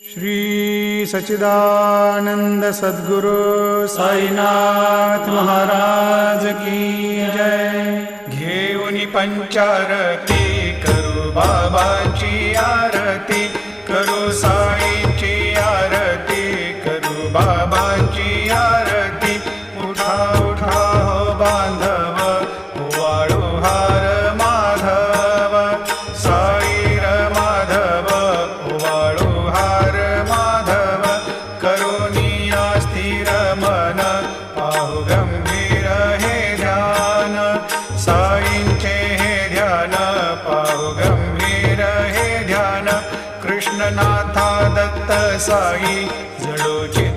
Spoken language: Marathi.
श्री सच्चिदानंद सद्गुरु साईनाथ महाराज की जय। घेऊनी पंचारती करू बाबाची आरती, करू साईंची आरती, करू बाबाची आरती। उठा उठा हो बांधव, वाळू हार माधव, साईर माधव, वाळू हार माधव। करुणिया स्थिर मन, पाहु गंभीर हे ध्यान, साईंचे हे ध्यान, पाहु गंभीर हे ध्यान। कृष्णनाथा दत्त साई जडोची